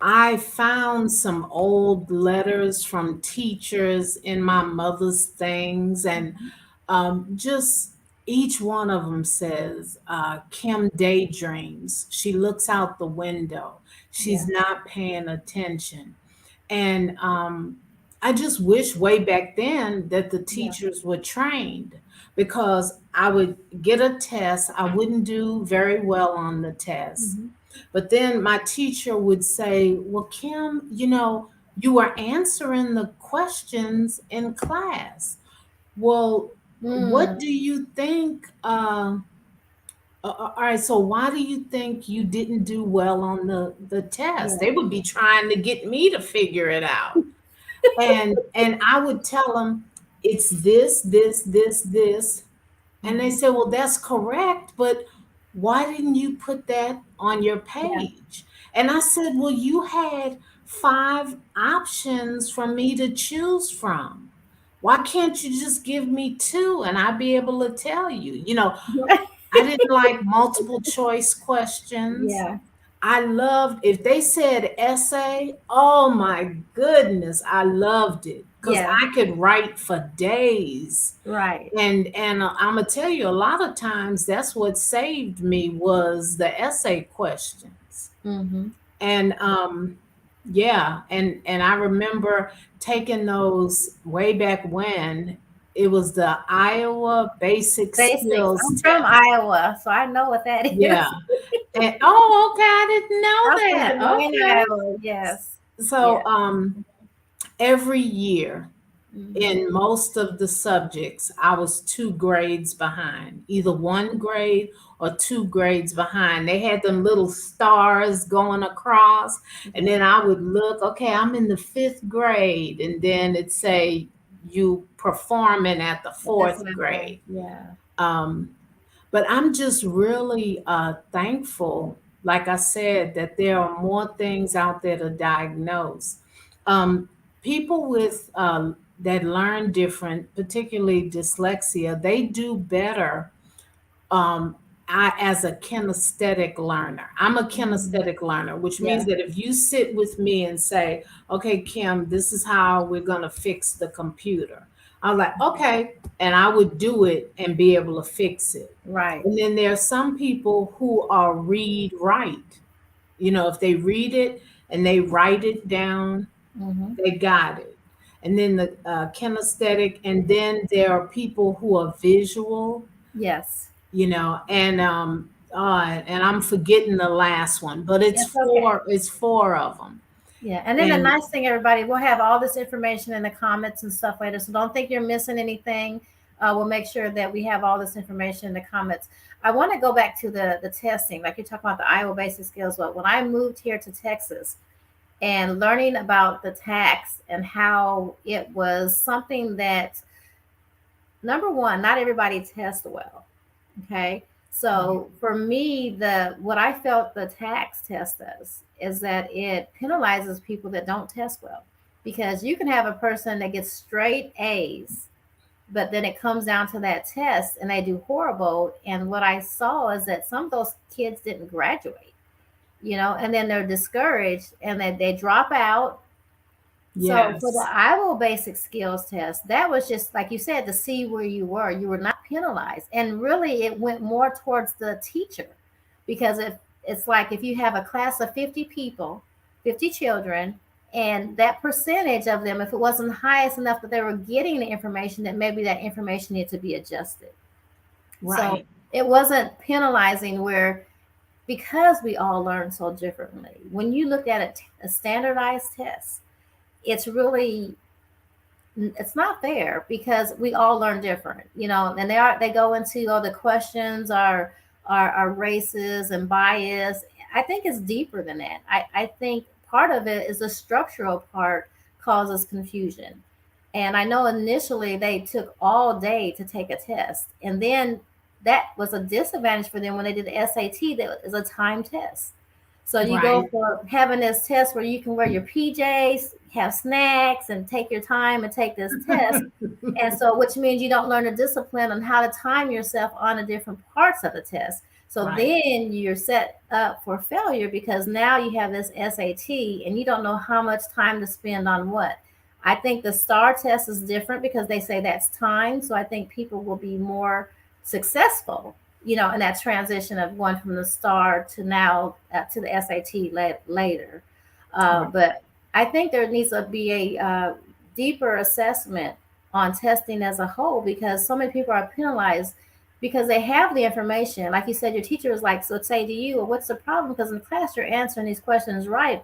I found some old letters from teachers in my mother's things, and just each one of them says, Kim daydreams. She looks out the window. She's Yeah. not paying attention. And I just wish way back then that the Yeah. teachers were trained, because I would get a test. I wouldn't do very well on the test. Hmm. But then my teacher would say, well, Kim, you were answering the questions in class. Well, what Mm. do you think? All right, so why do you think you didn't do well on the test? Yeah. They would be trying to get me to figure it out. And I would tell them it's this. And they Mhm. said, well, that's correct, but why didn't you put that on your Yeah. page? And I said, well, you had 5 options for me to choose from. Why can't you just give me two and I'd be able to tell you? I didn't like multiple choice questions. Yeah. I loved if they said essay. Oh my goodness, I loved it because Yeah. I could write for days. Right. And I'm gonna tell you, a lot of times that's what saved me was the essay questions. Hmm. And yeah, and I remember taking those way back when it was the Iowa Basic Basics. Skills I'm from Test. Iowa, so I know what that Yeah. is. And oh, okay, I didn't I'm from Des know Moines, that. Iowa. Okay. Yes. So Yeah. every year Hmm. in most of the subjects, I was 2 grades behind, either 1 grade or 2 grades behind. They had them little stars going across, and Yeah. then I would look, okay, I'm in the 5th grade, and then it'd say you performing at the At this fourth level. grade. Yeah. Um, but I'm just really thankful, like I said, that there are more things out there to diagnose. Um, People with that learn different, particularly dyslexia, they do better. um, as a kinesthetic learner. I'm a Mhm. kinesthetic learner, which means Yeah. that if you sit with me and say, okay, Kim, this is how we're going to fix the computer, I'm like, okay. And I would do it and be able to fix it. Right. And then there are some people who are read write. If they read it and they write it down, Hmm. they got it. And then the kinesthetic, and then there are people who are visual, Yes. and I'm forgetting the last one, but it's It's okay. four of them. Yeah. And then the And nice thing, everybody, we'll have all this information in the comments and stuff later. So don't think you're missing anything. We'll make sure that we have all this information in the comments. I want to go back to the testing, like you're talking about the Iowa Basic Skills. Well, when I moved here to Texas and learning about the tax and how it was something that, number one, not everybody tests well. Okay. So for me, the what I felt the tax test does is that it penalizes people that don't test well, because you can have a person that gets straight A's, but then it comes down to that test and they do horrible. And what I saw is that some of those kids didn't graduate, and then they're discouraged and they drop out, So for the Yes. Iowa basic skills test, that was just like you said to see where you were. You were not penalized, and really it went more towards the teacher, because if it's like if you have a class of 50 people, 50 children, and that percentage of them, if it wasn't highest enough that they were getting the information, that maybe that information needed to be adjusted. So Right. it wasn't penalizing where, because we all learn so differently. When you look at a standardized test, it's really, it's not fair because we all learn different, and they go into all the questions are races and bias. I think it's deeper than that. I think part of it is the structural part causes confusion. And I know initially they took all day to take a test, and then that was a disadvantage for them when they did the SAT. That is a time test. So you go Right. for having this test where you can wear your PJs, have snacks, and take your time and take this test. And so, which means you don't learn a discipline on how to time yourself on the different parts of the test. So Right. then you're set up for failure because now you have this SAT and you don't know how much time to spend on what. I think the STAR test is different because they say that's time. So I think people will be more successful, in that transition of going from the STAR to now to the SAT later. Right. But I think there needs to be a deeper assessment on testing as a whole because so many people are penalized because they have the information. Like you said, your teacher was like, so say to you, well, what's the problem? Because in the class, you're answering these questions right.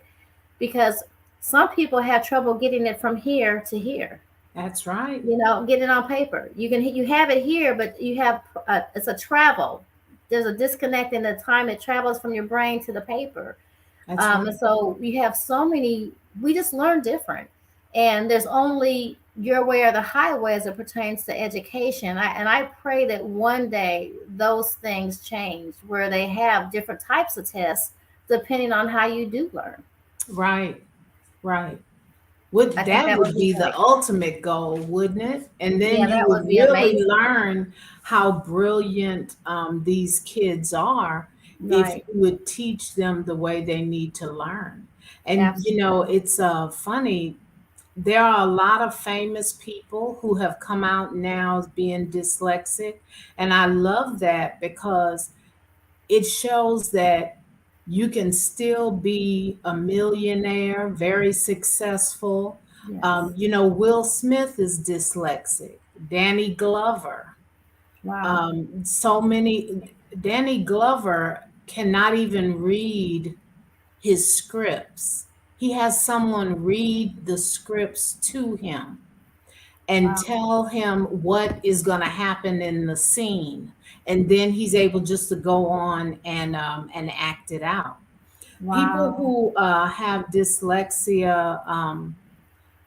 Because some people have trouble getting it from here to here, That's right. get it on paper. You have it here, but you have it's a travel. There's a disconnect in the time it travels from your brain to the paper. That's right. And so you have so many. We just learn different, and there's only your way or the highway as it pertains to education. And I pray that one day those things change, where they have different types of tests depending on how you do learn. Right. Right. Would I think that that would would be be the great. ultimate goal, wouldn't it? And Yeah, then you that would would be really amazing. learn how brilliant these kids are if Right. you would teach them the way they need to learn. And Absolutely. it's funny. There are a lot of famous people who have come out now as being dyslexic, and I love that because it shows that you can still be a millionaire, very successful. Yes. Will Smith is dyslexic. Danny Glover. Wow. So many. Danny Glover cannot even read his scripts. He has someone read the scripts to him and Wow. tell him what is going to happen in the scene, and then he's able just to go on and act it out. People Wow. who have dyslexia,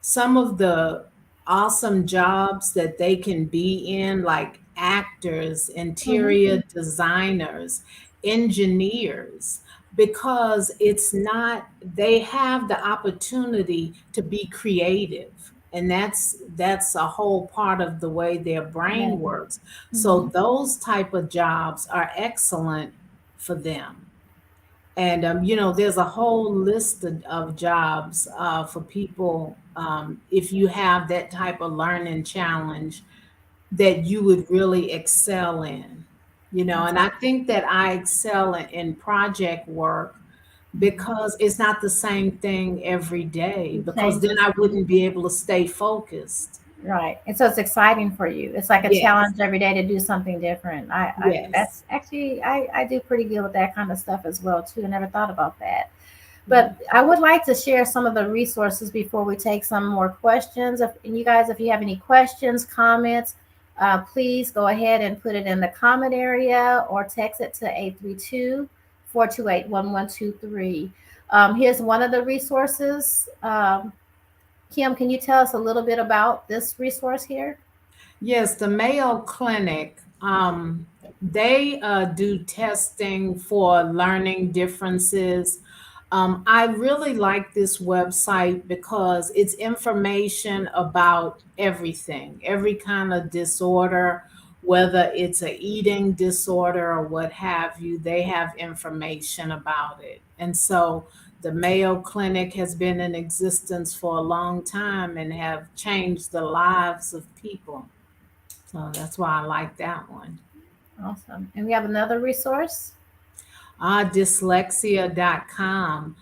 some of the awesome jobs that they can be in, like actors, Hmm. interior designers, engineers, because it's not, they have the opportunity to be creative. And that's a whole part of the way their Yeah. brain works. So Hmm. those type of jobs are excellent for them. And there's a whole list of jobs for people if you have that type of learning challenge that you would really excel in. That's And I think that I excel in project work because it's not the same thing every day, it because then changes. I wouldn't be able to stay focused. Right. And so it's exciting for you. It's like a Yes, challenge every day to do something different. I yes. that's actually I do pretty good with that kind of stuff as well too. I never thought about that. Yeah. But I would like to share some of the resources before we take some more questions. And you guys, if you have any questions, comments, please go ahead and put it in the comment area or text it to 832-428-1123. Here's one of the resources. Kim, can you tell us a little bit about this resource here? Yes, the Mayo Clinic, they do testing for learning differences. I really like this website because it's information about everything, every kind of disorder, whether it's a eating disorder or what have you, they have information about it. And so the Mayo Clinic has been in existence for a long time and have changed the lives of people. So that's why I like that one. Awesome. And we have another resource. Dyslexia.com.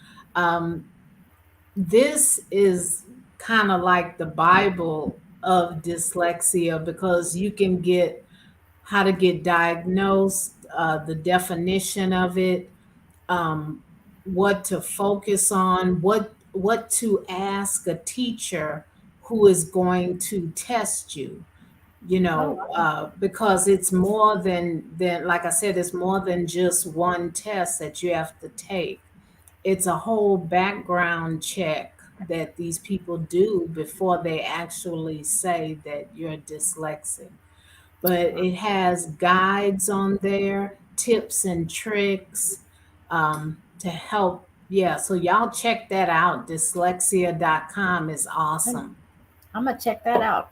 This is kind of like the Bible of dyslexia because you can get how to get diagnosed, the definition of it, um, what to focus on, what to ask a teacher who is going to test you. Because it's more than like I said, it's more than just one test that you have to take. It's a whole background check that these people do before they actually say that you're dyslexic. But it has guides on there, tips and tricks to help. Yeah, so y'all check that out. Dyslexia.com is awesome. I'm gonna check that out.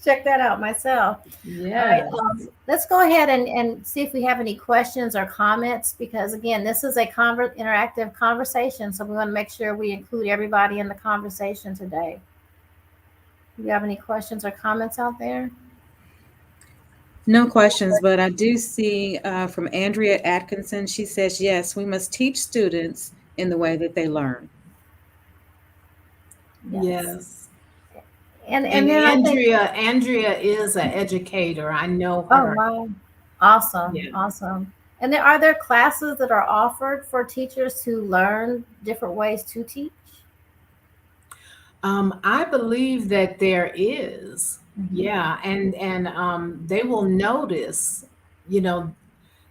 Check that out myself. Yeah. All right, let's go ahead and see if we have any questions or comments, because again, this is a interactive conversation, so we want to make sure we include everybody in the conversation today. Do you have any questions or comments out there? No questions, but I do see from Andrea Atkinson, she says, yes, we must teach students in the way that they learn. Yes. And And then Andrea is an educator. I know oh her. wow, awesome, Yeah. awesome. And are there classes that are offered for teachers to learn different ways to teach? I believe that there is. Yeah, and they will notice, you know,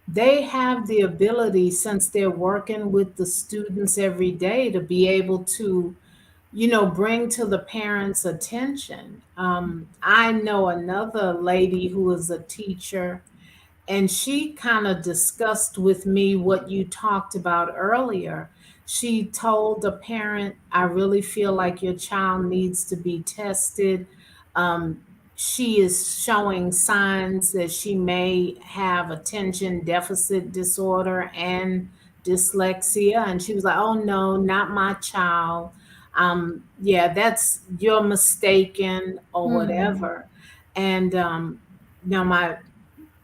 they have the ability, since they're working with the students every day, to be able to, bring to the parents' attention. I know another lady who is a teacher, and she kind of discussed with me what you talked about earlier. She told a parent, I really feel like your child needs to be tested. Um, she is showing signs that she may have attention deficit disorder and dyslexia. And she was like, oh, no, not my child. Yeah, you're mistaken or whatever. And now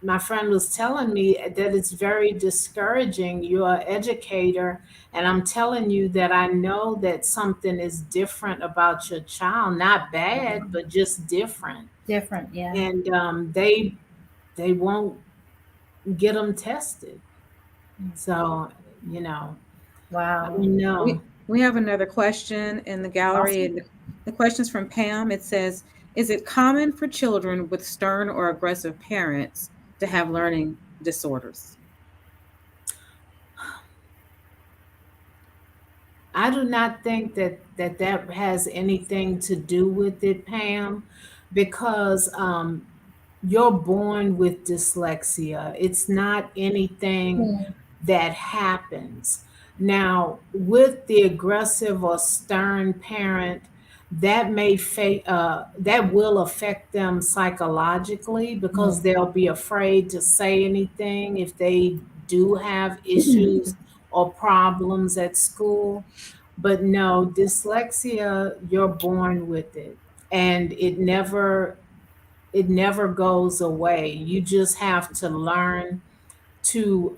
my friend was telling me that it's very discouraging. You're an educator, and I'm telling you that I know that something is different about your child, not bad, but just different. Different, yeah. And they won't get them tested. So, Wow. no. We have another question in the gallery. Awesome. And the question's from Pam. It says, is it common for children with stern or aggressive parents to have learning disorders? I do not think that has anything to do with it, Pam, because you're born with dyslexia. It's not anything that happens. Now, with the aggressive or stern parent, that that will affect them psychologically because they'll be afraid to say anything if they do have issues or problems at school. But no, dyslexia, you're born with it, and it never goes away. You just have to learn to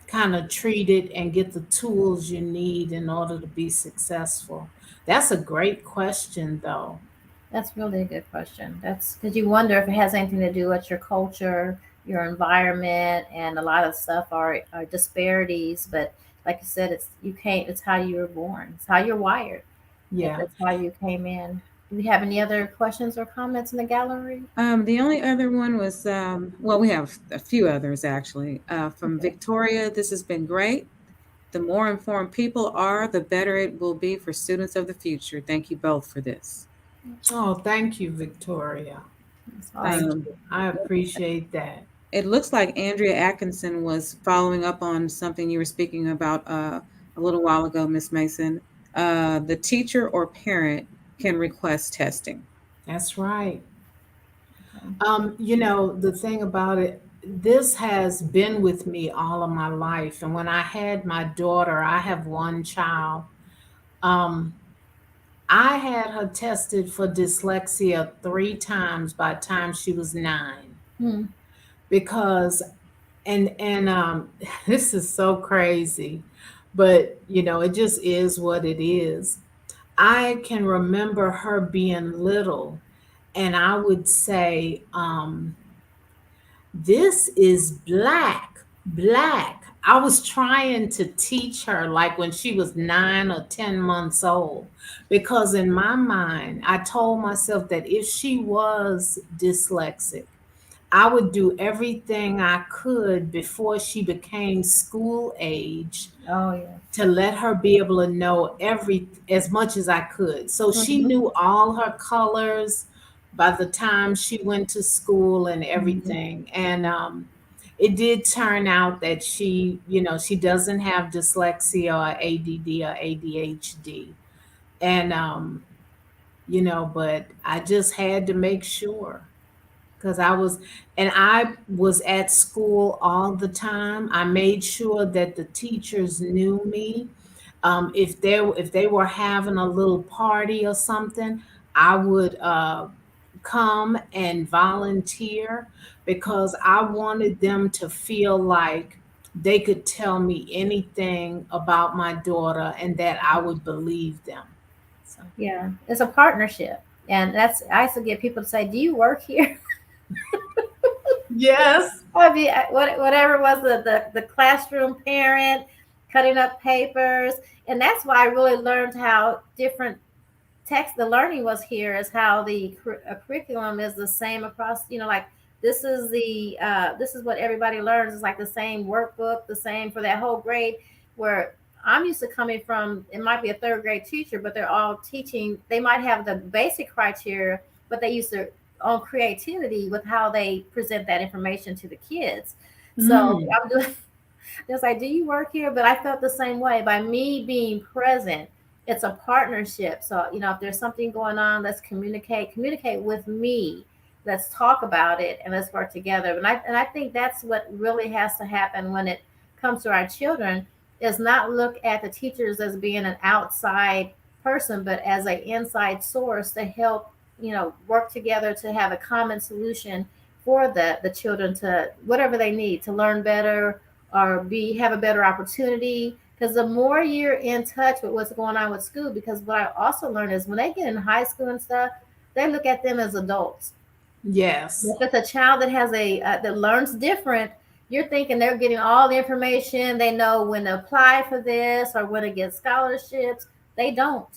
kind of treat it and get the tools you need in order to be successful. That's a great question, though. That's really a good question. That's because you wonder if it has anything to do with your culture, your environment, and a lot of stuff are disparities. But like you said, it's how you were born. It's how you're wired. Yeah. That's how you came in. Do we have any other questions or comments in the gallery? The only other one was, well, we have a few others actually. From Victoria, this has been great. The more informed people are, the better it will be for students of the future. Thank you both for this. Oh, thank you, Victoria. Awesome. I appreciate that. It looks like Andrea Atkinson was following up on something you were speaking about a little while ago, Ms. Mason. The teacher or parent can request testing. That's right. The thing about it, this has been with me all of my life. And when I had my daughter, I have one child. Um, I had her tested for dyslexia 3 times by the time she was 9, Hmm. because and this is so crazy, but it just is what it is. I can remember her being little, and I would say, this is black, black. I was trying to teach her like when she was 9 or 10 months old, because in my mind, I told myself that if she was dyslexic, I would do everything I could before she became school age Oh yeah. to let her be able to know every as much as I could. So she Mhm. knew all her colors by the time she went to school and Mhm. everything. And it did turn out that she doesn't have dyslexia or ADD or ADHD. And but I just had to make sure, because I was at school all the time. I made sure that the teachers knew me. If they were having a little party or something, I would come and volunteer, because I wanted them to feel like they could tell me anything about my daughter and that I would believe them. So Yeah, it's a partnership, and that's I used to get people to say, "Do you work here?" yes. I mean, whatever was the classroom parent cutting up papers, and that's why I really learned how different text the learning was here is how the curriculum is the same across, like this is what everybody learns. It's like the same workbook, the same for that whole grade. Where I'm used to coming from, it might be a third grade teacher, but they're all teaching. They might have the basic criteria, but they use their own creativity with how they present that information to the kids. So Mm, I'm doing just like, do you work here? But I felt the same way by me being present. It's a partnership. So, if there's something going on, let's communicate with me. Let's talk about it and let's work together. And I think that's what really has to happen when it comes to our children, is not look at the teachers as being an outside person, but as an inside source to help, work together to have a common solution for the children to whatever they need to learn better or be have a better opportunity. Because the more you're in touch with what's going on with school, because what I also learned is when they get in high school and stuff, they look at them as adults. yes. If it's a child that has that learns different, you're thinking they're getting all the information. They know when to apply for this or when to get scholarships. They don't.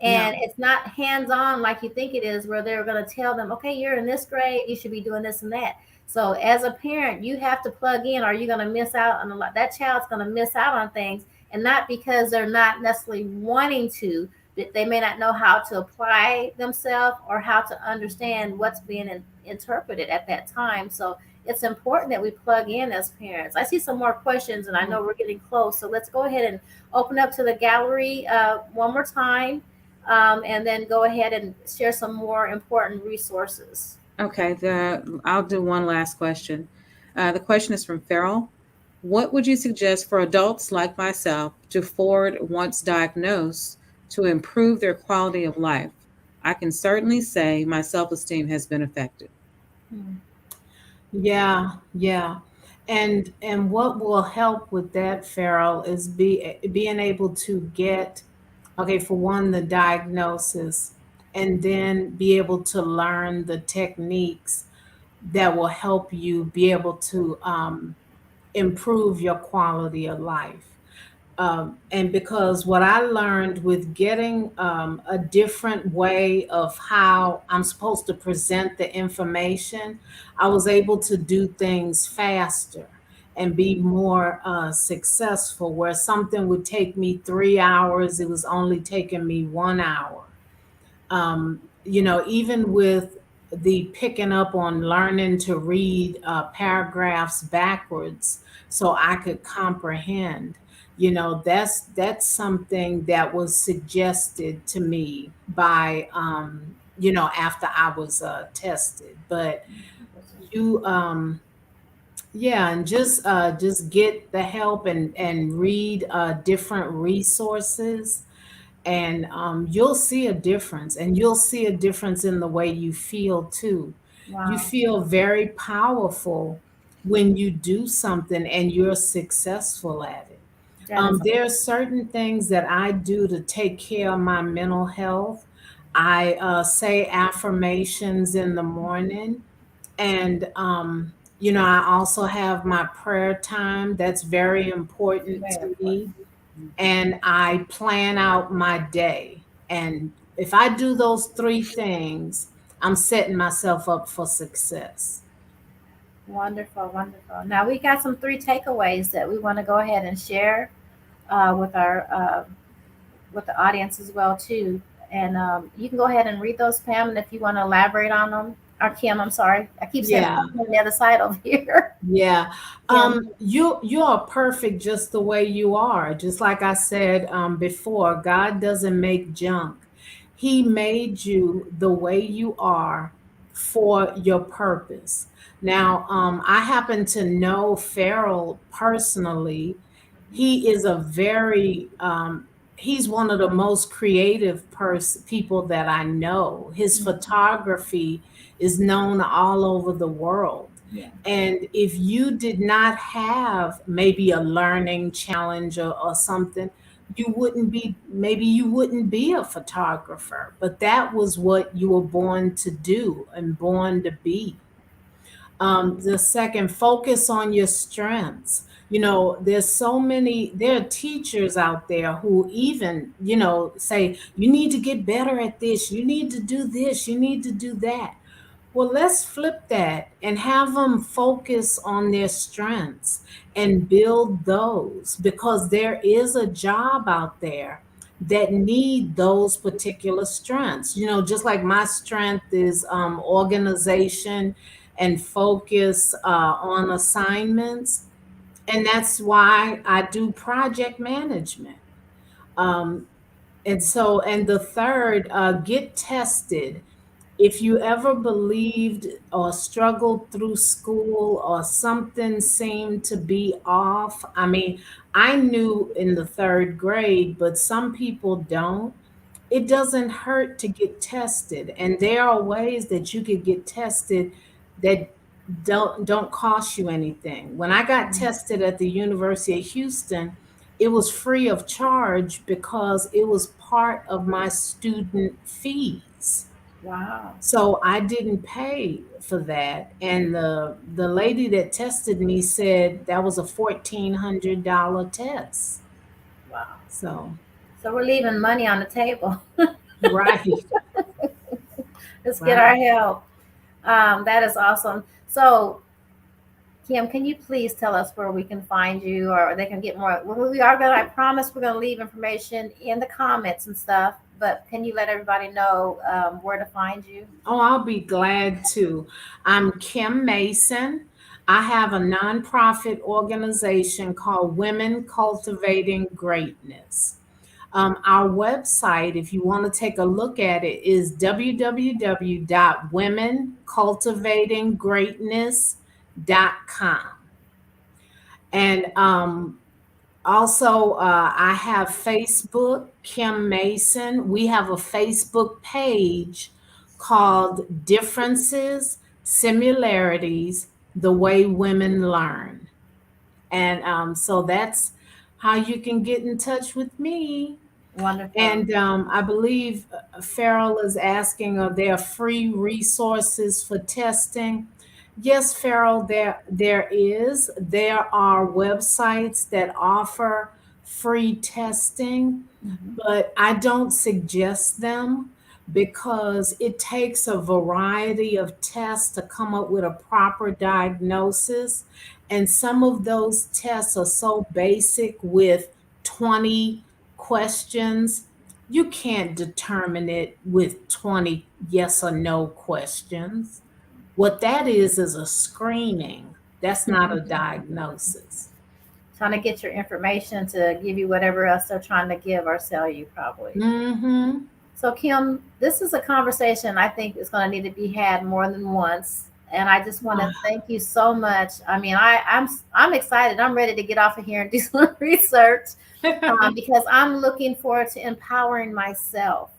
No. And it's not hands on like you think it is, where they're going to tell them, okay, you're in this grade, you should be doing this and that. So as a parent, you have to plug in, or you're going to miss out on a lot. That child's going to miss out on things, and not because they're not necessarily wanting to, they may not know how to apply themselves or how to understand what's being interpreted at that time. So it's important that we plug in as parents. I see some more questions, and I know we're getting close. So let's go ahead and open up to the gallery one more time, and then go ahead and share some more important resources. Okay, I'll do one last question. The question is from Farrell. What would you suggest for adults like myself to forward once diagnosed to improve their quality of life? I can certainly say my self-esteem has been affected. Hmm. Yeah, yeah. And what will help with that, Farrell, is being able to get, okay, for one, the diagnosis, and then be able to learn the techniques that will help you be able to improve your quality of life. And because what I learned with getting a different way of how I'm supposed to present the information, I was able to do things faster and be more successful. Where something would take me 3 hours, it was only taking me 1 hour. Even with the picking up on learning to read paragraphs backwards so I could comprehend, that's something that was suggested to me by, after I was tested. But you, Yeah, and just get the help and read different resources, and you'll see a difference, and you'll see a difference in the way you feel too. You Wow. feel very powerful when you do something and you're successful at it. That is There are certain things that I do to take care of my mental health. I say affirmations in the morning, and I also have my prayer time. That's very important very to important. me, and I plan out my day. And if I do those three things, I'm setting myself up for success. Wonderful, wonderful. Now we got some three takeaways that we want to go ahead and share with our with the audience as well too. And you can go ahead and read those, Pam, and if you want to elaborate on them, or Kim, I'm sorry, I keep saying Yeah. Pam on the other side over here. Yeah. Kim, You are perfect just the way you are. Just like I said before, God doesn't make junk. He made you the way you are for your purpose. Now, I happen to know Farrell personally. He is a very he's one of the most creative people that I know. His photography is known all over the world. yeah, And if you did not have maybe a learning challenge or something, maybe you wouldn't be a photographer, but that was what you were born to do and born to be. The second, focus on your strengths. There are teachers out there who even, say, you need to get better at this, you need to do this, you need to do that. Well, let's flip that and have them focus on their strengths and build those, because there is a job out there that need those particular strengths. Just like my strength is organization and focus on assignments, and that's why I do project management. Um, and the third, get tested. If you ever believed or struggled through school or something seemed to be off, I mean, I knew in the third grade, but some people don't. It doesn't hurt to get tested, and there are ways that you could get tested that don't cost you anything. When I got tested at the University of Houston, it was free of charge because it was part of my student fees. wow, So I didn't pay for that. And the lady that tested me said that was a $1,400 test. wow. So, So we're leaving money on the table. right, Let's get our right. help. That is awesome. So Kim, can you please tell us where we can find you, or they can get more? We are going to, I promise we're going to leave information in the comments and stuff, but can you let everybody know where to find you? Oh, I'll be glad to. I'm Kim Mason. I have a nonprofit organization called Women Cultivating Greatness. Our website, if you want to take a look at it, is www.womencultivatinggreatness.com. And also, I have Facebook, Kim Mason. We have a Facebook page called Differences, Similarities, the Way Women Learn. And so that's how you can get in touch with me. Wonderful. And I believe Farrell is asking, are there free resources for testing? Yes, Farrell, there is. There are websites that offer free testing, Mhm. but I don't suggest them because it takes a variety of tests to come up with a proper diagnosis. And some of those tests are so basic with 20 questions. You can't determine it with 20 yes or no questions. What that is a screening. That's not a diagnosis. Trying to get your information to give you whatever else they're trying to give or sell you, probably. Mm-hmm. So, Kim, this is a conversation I think is going to need to be had more than once. And I just want to thank you so much. I mean, I'm excited. I'm ready to get off of here and do some research because I'm looking forward to empowering myself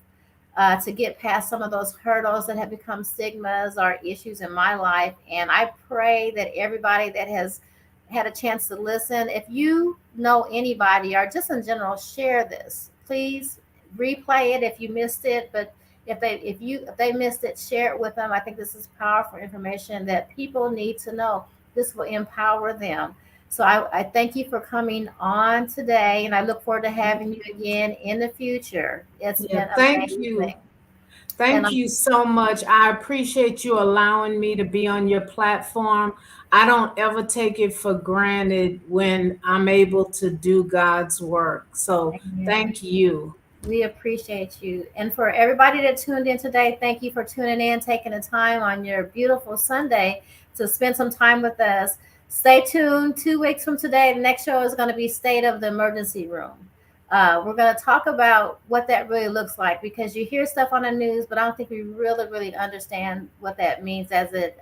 to get past some of those hurdles that have become stigmas or issues in my life. And I pray that everybody that has had a chance to listen, if you know anybody or just in general, share this. Please replay it if you missed it. But if they missed it, share it with them. I think this is powerful information that people need to know. This will empower them. So I thank you for coming on today, and I look forward to having you again in the future. It's been Thank amazing. you. Thank you so much. I appreciate you allowing me to be on your platform. I don't ever take it for granted when I'm able to do God's work. So thank you. We appreciate you. And for everybody that tuned in today, thank you for tuning in, taking the time on your beautiful Sunday to spend some time with us. Stay tuned. 2 weeks from today, the next show is going to be State of the Emergency Room. We're going to talk about what that really looks like, because you hear stuff on the news, but I don't think we really understand what that means as it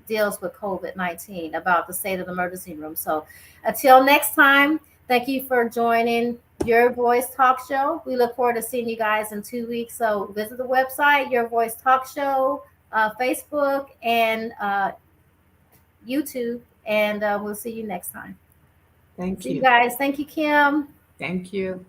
deals with COVID-19, about the State of the Emergency Room. So until next time, thank you for joining Your Voice Talk Show. We look forward to seeing you guys in 2 weeks. So visit the website, Your Voice Talk Show, Facebook, and YouTube. And we'll see you next time. Thank you. See you guys. Thank you, Kim. Thank you.